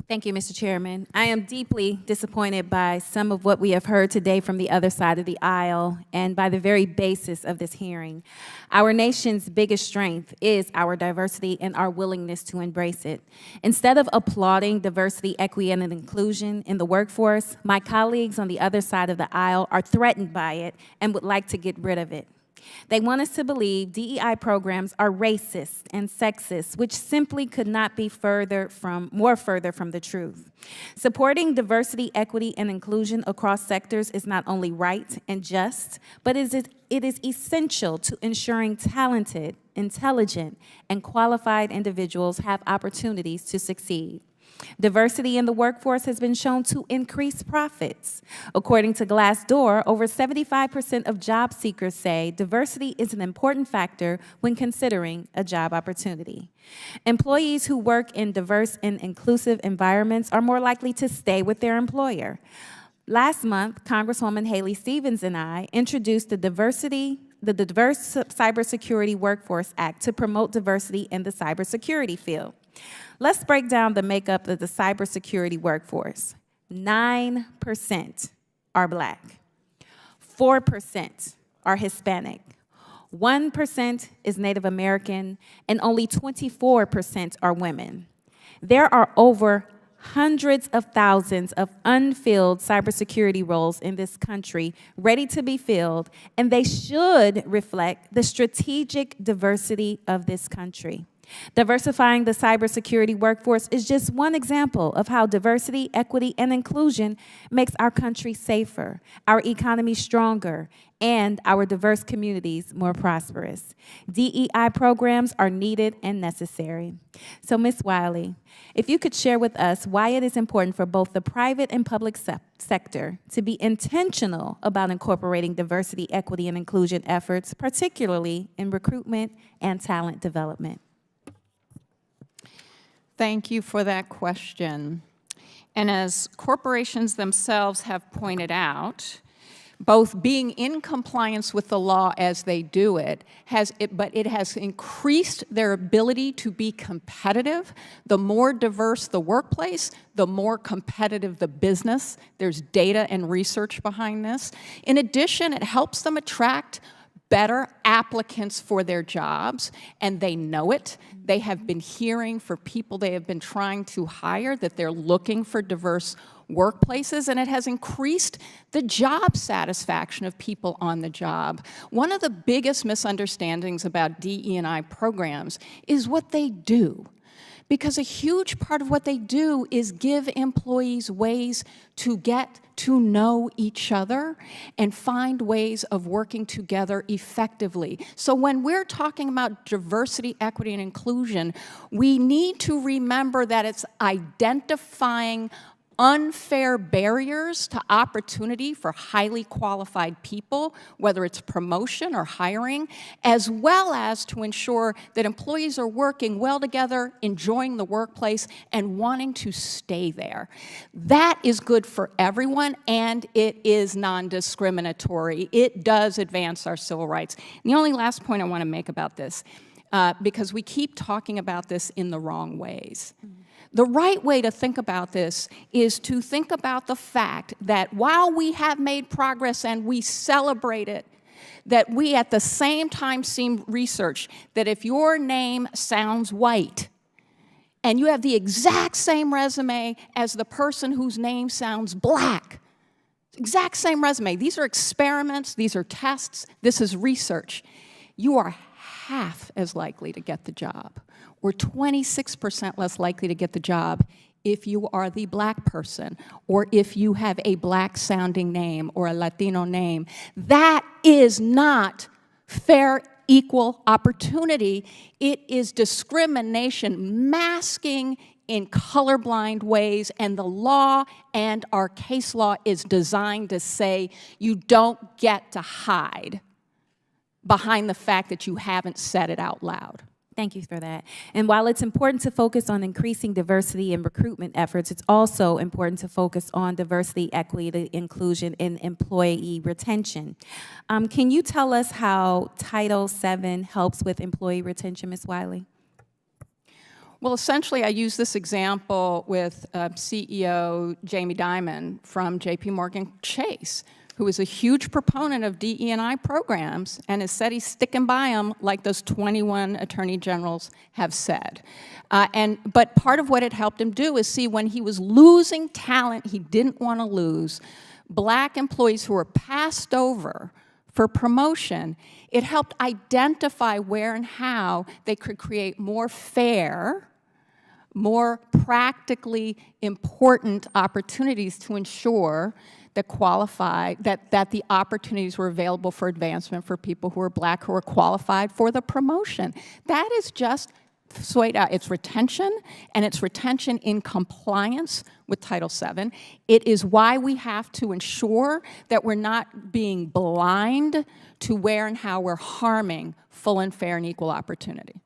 Thank you, Mr. Chairman. I am deeply disappointed by some of what we have heard today from the other side of the aisle and by the very basis of this hearing. Our nation's biggest strength is our diversity and our willingness to embrace it. Instead of applauding diversity, equity, and inclusion in the workforce, my colleagues on the other side of the aisle are threatened by it and would like to get rid of it. They want us to believe DEI programs are racist and sexist, which simply could not be more further from the truth. Supporting diversity, equity, and inclusion across sectors is not only right and just, but it is essential to ensuring talented, intelligent, and qualified individuals have opportunities to succeed. Diversity in the workforce has been shown to increase profits. According to Glassdoor, over 75% of job seekers say diversity is an important factor when considering a job opportunity. Employees who work in diverse and inclusive environments are more likely to stay with their employer. Last month, Congresswoman Haley Stevens and I introduced the Diverse Cybersecurity Workforce Act to promote diversity in the cybersecurity field. Let's break down the makeup of the cybersecurity workforce. 9% are Black, 4% are Hispanic, 1% is Native American, and only 24% are women. There are over hundreds of thousands of unfilled cybersecurity roles in this country ready to be filled, and they should reflect the strategic diversity of this country. Diversifying the cybersecurity workforce is just one example of how diversity, equity, and inclusion makes our country safer, our economy stronger, and our diverse communities more prosperous. DEI programs are needed and necessary. So, Ms. Wiley, if you could share with us why it is important for both the private and public sector to be intentional about incorporating diversity, equity, and inclusion efforts, particularly in recruitment and talent development. Thank you for that question. And as corporations themselves have pointed out, both being in compliance with the law as they do it, but it has increased their ability to be competitive. The more diverse the workplace, the more competitive the business. There's data and research behind this. In addition, it helps them attract better applicants for their jobs, and they know it. They have been hearing for people they have been trying to hire that they're looking for diverse workplaces, and it has increased the job satisfaction of people on the job. One of the biggest misunderstandings about DE&I programs is what they do. Because a huge part of what they do is give employees ways to get to know each other and find ways of working together effectively. So when we're talking about diversity, equity, and inclusion, we need to remember that it's identifying unfair barriers to opportunity for highly qualified people, whether it's promotion or hiring, as well as to ensure that employees are working well together, enjoying the workplace, and wanting to stay there. That is good for everyone, and it is non-discriminatory. It does advance our civil rights. And the only last point I want to make about this, because we keep talking about this in the wrong ways. The right way to think about this is to think about the fact that while we have made progress and we celebrate it, that we at the same time see research that if your name sounds white and you have the exact same resume as the person whose name sounds Black, exact same resume, these are experiments, these are tests, this is research, you are half as likely to get the job. We're 26% less likely to get the job if you are the Black person or if you have a Black-sounding name or a Latino name. That is not fair, equal opportunity. It is discrimination masking in colorblind ways, and the law and our case law is designed to say you don't get to hide behind the fact that you haven't said it out loud. Thank you for that. And while it's important to focus on increasing diversity in recruitment efforts, it's also important to focus on diversity, equity, inclusion, and employee retention. Can you tell us how Title VII helps with employee retention, Ms. Wiley? Well, essentially, I use this example with CEO Jamie Dimon from JP Morgan Chase, who is a huge proponent of DE&I programs and has said he's sticking by them like those 21 attorney generals have said. But part of what it helped him do is see when he was losing talent he didn't want to lose, black employees who were passed over for promotion, it helped identify where and how they could create more fair, more practically important opportunities to ensure that the opportunities were available for advancement for people who are black who are qualified for the promotion. That is just it's retention, and it's retention in compliance with Title VII. It is why we have to ensure that we're not being blind to where and how we're harming full and fair and equal opportunity.